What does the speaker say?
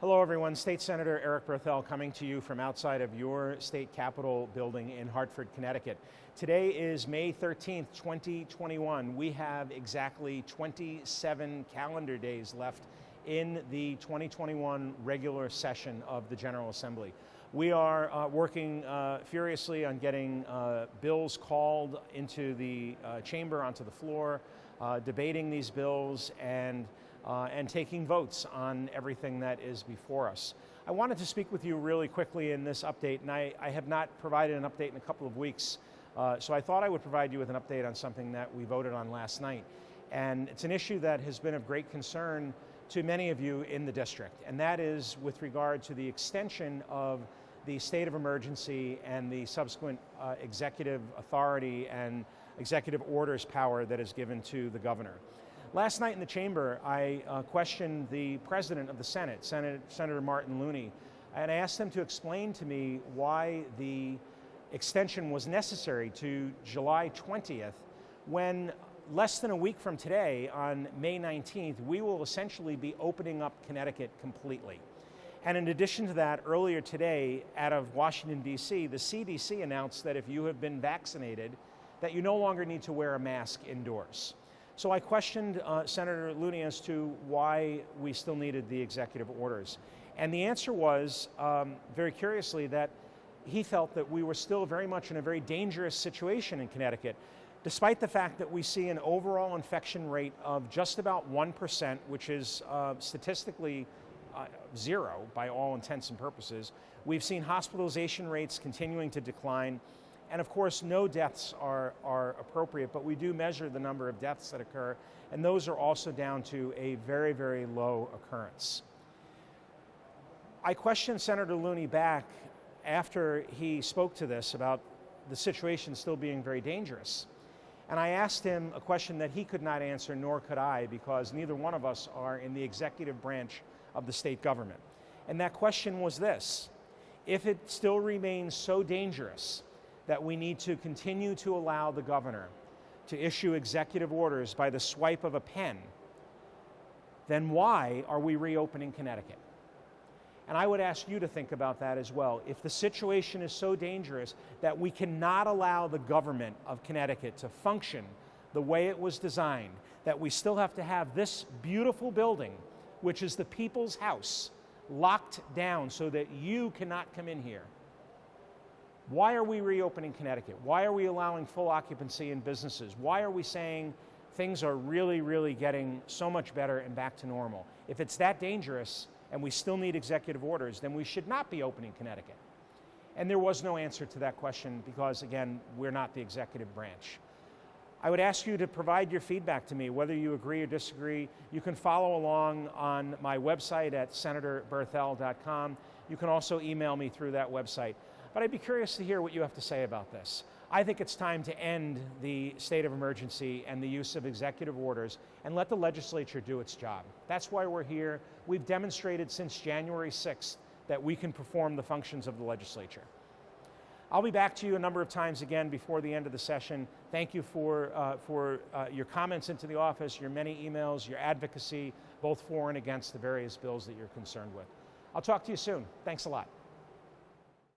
Hello everyone, State Senator Eric Berthel coming to you from outside of your state capitol building in Hartford, Connecticut. Today is May 13th, 2021. We have exactly 27 calendar days left in the 2021 regular session of the General Assembly. We are working furiously on getting bills called into the chamber, onto the floor, debating these bills and taking votes on everything that is before us. I wanted to speak with you really quickly in this update, and I have not provided an update in a couple of weeks, so I thought I would provide you with an update on something that we voted on last night. And it's an issue that has been of great concern to many of you in the district, and that is with regard to the extension of the state of emergency and the subsequent executive authority and executive orders power that is given to the governor. Last night in the chamber, I questioned the president of the Senate, Senator Martin Looney, and I asked him to explain to me why the extension was necessary to July 20th, when less than a week from today, on May 19th, we will essentially be opening up Connecticut completely. And in addition to that, earlier today, out of Washington, D.C., the CDC announced that if you have been vaccinated, that you no longer need to wear a mask indoors. So I questioned Senator Looney as to why we still needed the executive orders. And the answer was, very curiously, that he felt that we were still very much in a very dangerous situation in Connecticut, despite the fact that we see an overall infection rate of just about 1%, which is statistically zero by all intents and purposes. We've seen hospitalization rates continuing to decline. And of course, no deaths are appropriate, but we do measure the number of deaths that occur, and those are also down to a very, very low occurrence. I questioned Senator Looney back after he spoke to this about the situation still being very dangerous. And I asked him a question that he could not answer, nor could I, because neither one of us are in the executive branch of the state government. And that question was this: if it still remains so dangerous that we need to continue to allow the governor to issue executive orders by the swipe of a pen, then why are we reopening Connecticut? And I would ask you to think about that as well. If the situation is so dangerous that we cannot allow the government of Connecticut to function the way it was designed, that we still have to have this beautiful building, which is the people's house, locked down so that you cannot come in here, why are we reopening Connecticut? Why are we allowing full occupancy in businesses? Why are we saying things are really, really getting so much better and back to normal? If it's that dangerous and we still need executive orders, then we should not be opening Connecticut. And there was no answer to that question because, again, we're not the executive branch. I would ask you to provide your feedback to me, whether you agree or disagree. You can follow along on my website at senatorberthel.com. You can also email me through that website. But I'd be curious to hear what you have to say about this. I think it's time to end the state of emergency and the use of executive orders and let the legislature do its job. That's why we're here. We've demonstrated since January 6th that we can perform the functions of the legislature. I'll be back to you a number of times again before the end of the session. Thank you for your comments into the office, your many emails, your advocacy, both for and against the various bills that you're concerned with. I'll talk to you soon. Thanks a lot.